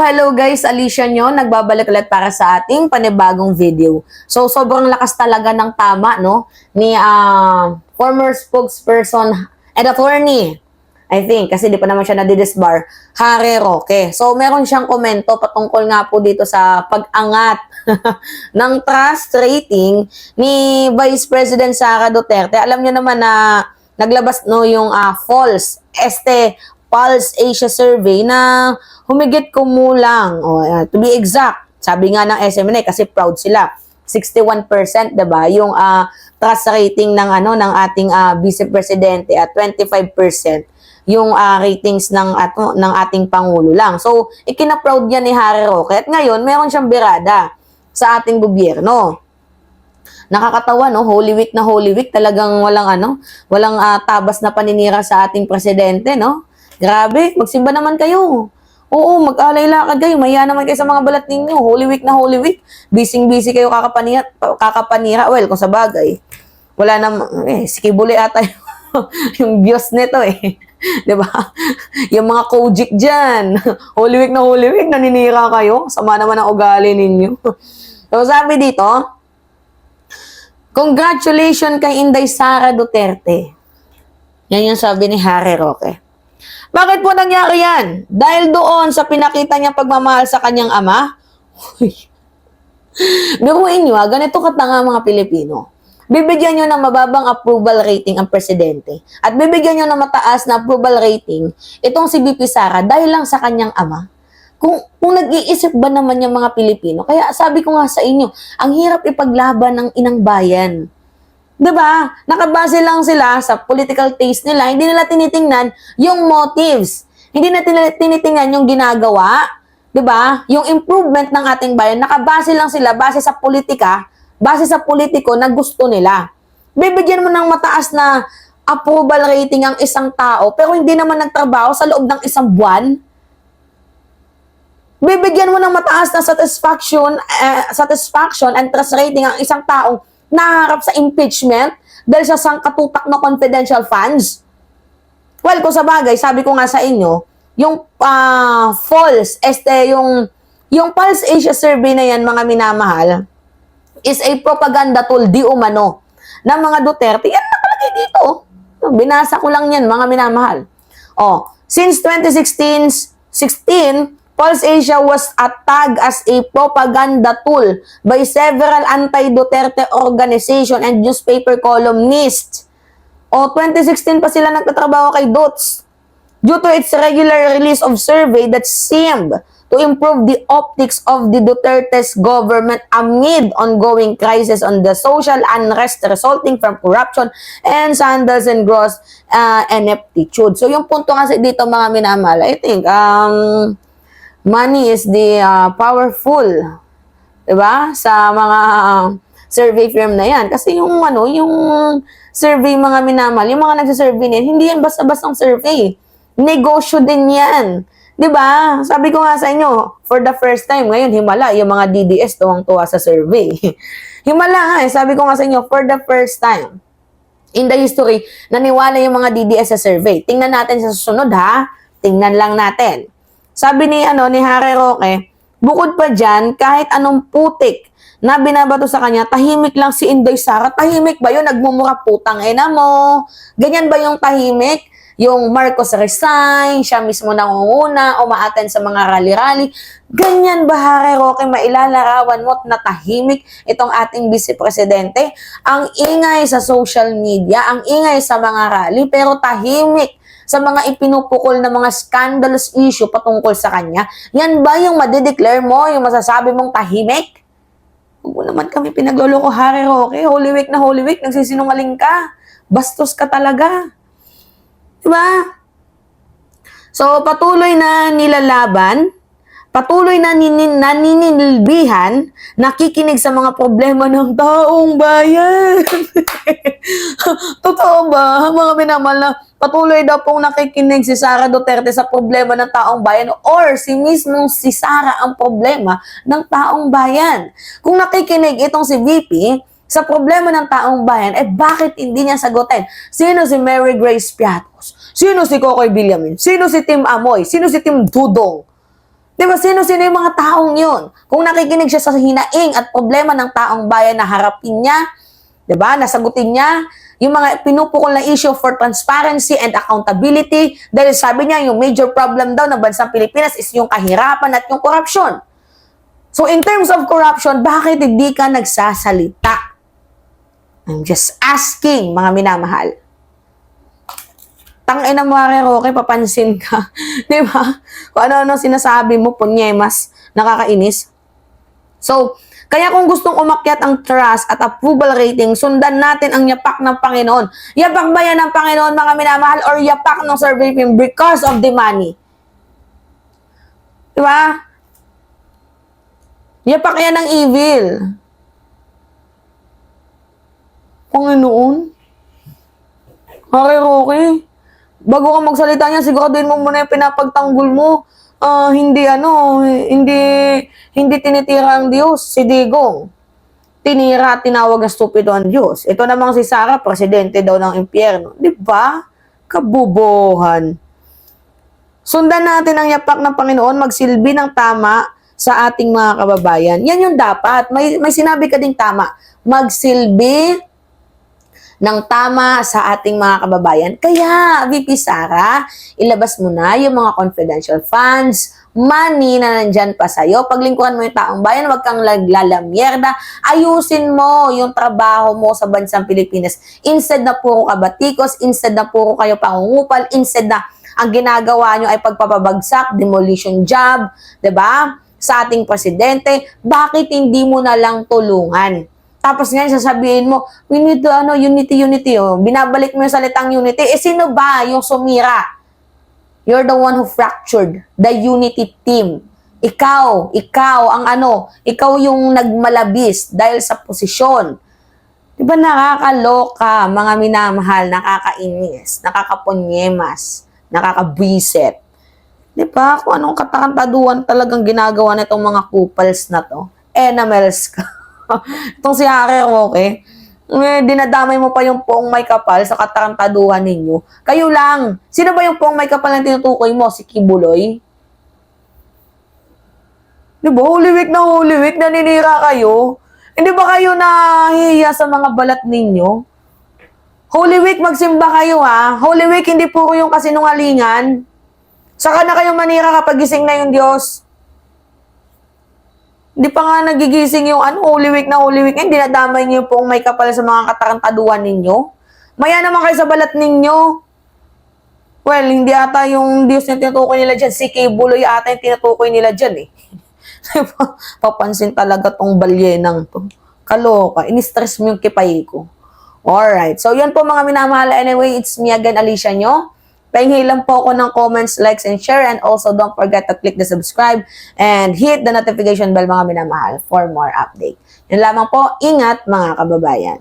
Hello guys, Alicia nyo, nagbabalik ulit para sa ating panibagong video. So, sobrang lakas talaga ng tama, no? Ni former spokesperson and attorney, I think, kasi di pa naman siya nadidisbar, Harry Roque. So, meron siyang komento patungkol nga po dito sa pag-angat ng trust rating ni Vice President Sara Duterte. Alam niyo naman na naglabas no yung false Pulse Asia survey na humigit kumulang, to be exact, sabi nga ng SMNI kasi proud sila, 61%, 'di ba? Yung trust rating ng ng ating Vice Presidente at 25% yung ratings ng ating pangulo lang. So, ikina-proud niya ni Harry Roque at ngayon meron siyang birada sa ating gobyerno. Nakakatawa, no? Holy Week na Holy Week, talagang walang tabas na paninira sa ating presidente, no? Grabe, magsimba naman kayo. Oo, mag-alay lakad kayo. Mahiya naman kayo sa mga balat ninyo. Holy Week na Holy Week. Busy-busy kayo kakapanira. Well, kung sa bagay, wala naman, sikibuli ata yung Diyos nito eh. Diba? Yung mga Kojik dyan. Holy Week na Holy Week, naninira kayo. Sama naman ang ugali ninyo. So, sabi dito, congratulations kay Inday Sara Duterte. Yan yung sabi ni Harry Roque. Bakit po nangyari yan? Dahil doon sa pinakita niyang pagmamahal sa kanyang ama? Biruin nyo, ganito katanga mga Pilipino. Bibigyan nyo ng mababang approval rating ang presidente at bibigyan nyo ng mataas na approval rating itong si VP Sara dahil lang sa kanyang ama. Kung nag-iisip ba naman yung mga Pilipino? Kaya sabi ko nga sa inyo, ang hirap ipaglaban ng inang bayan. Diba? Nakabase lang sila sa political taste nila. Hindi nila tinitingnan yung motives. Hindi na tinitingnan yung ginagawa. Diba? Yung improvement ng ating bayan. Nakabase lang sila base sa politika, base sa politiko na gusto nila. Bibigyan mo ng mataas na approval rating ang isang tao pero hindi naman nagtrabaho sa loob ng isang buwan. Bibigyan mo ng mataas na satisfaction and trust rating ang isang taong naharap sa impeachment dahil sa sangkatutak na confidential funds. Well, kung sa bagay, sabi ko nga sa inyo, yung yung Pulse Asia survey na yan, mga minamahal, is a propaganda tool di umano ng mga Duterte. Yan nakalagay dito. Binasa ko lang yan, mga minamahal. Since 2016, Pulse Asia was tagged as a propaganda tool by several anti-Duterte organization and newspaper columnists. 2016 pa sila nagtatrabaho kay Dots. Due to its regular release of survey that seemed to improve the optics of the Duterte's government amid ongoing crisis on the social unrest resulting from corruption and scandals and gross ineptitude. So yung punto kasi dito mga minamahal, I think, money is the powerful, 'di ba? Sa mga survey firm na 'yan. Kasi yung survey mga minamahal, yung mga nagse-survey niyan, hindi yan basta-bastang survey. Negosyo din 'yan. 'Di ba? Sabi ko nga sa inyo, for the first time ngayon, himala yung mga DDS tuwang-tuwa sa survey. Himala nga sabi ko nga sa inyo, for the first time in the history, naniwala yung mga DDS sa survey. Tingnan natin sa susunod ha. Tingnan lang natin. Sabi ni Harry Roque, bukod pa dyan, kahit anong putik na binabato sa kanya, tahimik lang si Inday Sara. Tahimik ba yun? Nagmumura putang ina mo. Ganyan ba yung tahimik? Yung Marcos resign, siya mismo nangunguna, umaaten sa mga rally-rally. Ganyan ba, Harry Roque, mailalarawan mo na tahimik itong ating Vice Presidente? Ang ingay sa social media, ang ingay sa mga rally, pero tahimik sa mga ipinupukol na mga scandalous issue patungkol sa kanya. Yan ba yung madideclare mo, yung masasabi mong tahimik? Huwag mo naman kami pinagloloko, Harry Roque. Holy Week na Holy Week, nagsisinungaling ka. Bastos ka talaga. Diba? So, patuloy na nilalaban, patuloy na naninilbihan, nakikinig sa mga problema ng taong bayan. Totoo ba, mga minamahal, na patuloy daw pong nakikinig si Sara Duterte sa problema ng taong bayan or si Sara ang problema ng taong bayan? Kung nakikinig itong si VP sa problema ng taong bayan, bakit hindi niya sagutin? Sino si Mary Grace Piatos? Sino si Cocoy Villamin? Sino si Tim Amoy? Sino si Tim Dudong? Di ba, sino-sino yung mga taong yun? Kung nakikinig siya sa hinaing at problema ng taong bayan na harapin niya, di ba, nasagutin niya, yung mga pinupukol na issue for transparency and accountability, dahil sabi niya, yung major problem daw ng bansang Pilipinas is yung kahirapan at yung korupsyon. So, in terms of corruption, bakit hindi ka nagsasalita? I'm just asking, mga minamahal. Tangina mo, Roque, papansin ka. Di ba? Kung ano-ano sinasabi mo, punyemas, nakakainis. So, kaya kung gustong umakyat ang trust at approval rating, sundan natin ang yapak ng Panginoon. Yapak ba yan ng Panginoon, mga minamahal, or yapak ng survey firm because of the money? Di ba? Yapak yan ng evil. Panginoon? Roque, bago ka magsalita niya, siguraduhin mo muna yung pinapagtanggol mo. Hindi tinitira ang Diyos, si Digong. Tinira at tinawag na stupido ang Diyos. Ito namang si Sarah, presidente daw ng impyerno. Di ba? Kabubuhan. Sundan natin ang yapak ng Panginoon, magsilbi ng tama sa ating mga kababayan. Yan yung dapat. May sinabi ka ding tama. Magsilbi ng tama sa ating mga kababayan. Kaya, VP Sara, ilabas mo na yung mga confidential funds, money na nandyan pa sa'yo. Paglingkuhan mo yung taong bayan, huwag kang lalamyerda. Ayusin mo yung trabaho mo sa bansang Pilipinas. Instead na puro kabatikos, instead na puro kayo pangungupal, instead na ang ginagawa nyo ay pagpapabagsak, demolition job, 'di ba? Sa ating presidente, bakit hindi mo na lang tulungan? Tapos ngayon sasabihin mo, we need to, unity. Oh. Binabalik mo yung salitang unity. Sino ba yung sumira? You're the one who fractured the unity team. Ikaw ikaw yung nagmalabis dahil sa posisyon. Diba nakakaloka, mga minamahal, nakakainis, nakakapunyemas, nakakabwisit. Diba? Kung anong katakantaduan talagang ginagawa nitong mga couples na to. Enamels ka. Itong si Harry Roque, dinadamay mo pa yung poong may kapal sa katarantaduhan ninyo. Kayo lang. Sino ba yung poong may kapal na tinutukoy mo? Si Kibuloy? Diba? Holy Week, naninira kayo. Hindi ba kayo nahihiya sa mga balat ninyo? Holy Week, magsimba kayo ha. Holy Week, hindi puro yung kasinungalingan. Saka na kayong manira kapag gising na yung Diyos. Hindi pa nga nagigising yung Holy Week, hindi nadamay niyo pong may kapal sa mga katarantaduhan ninyo. Maya naman kayo sa balat ninyo. Well, hindi ata yung Diyos na tinutukoy nila dyan. Si Kibuloy ata yung tinutukoy nila dyan eh. Papansin talaga tong balyenang to. Kaloka. Ini-stress mo yung kipay ko. Alright. So, yun po mga minamahal. Anyway, it's me again, Alicia nyo. Pahingi lang po ako ng comments, likes, and share. And also, don't forget to click the subscribe and hit the notification bell, mga minamahal, for more update. Yun lamang po. Ingat, mga kababayan.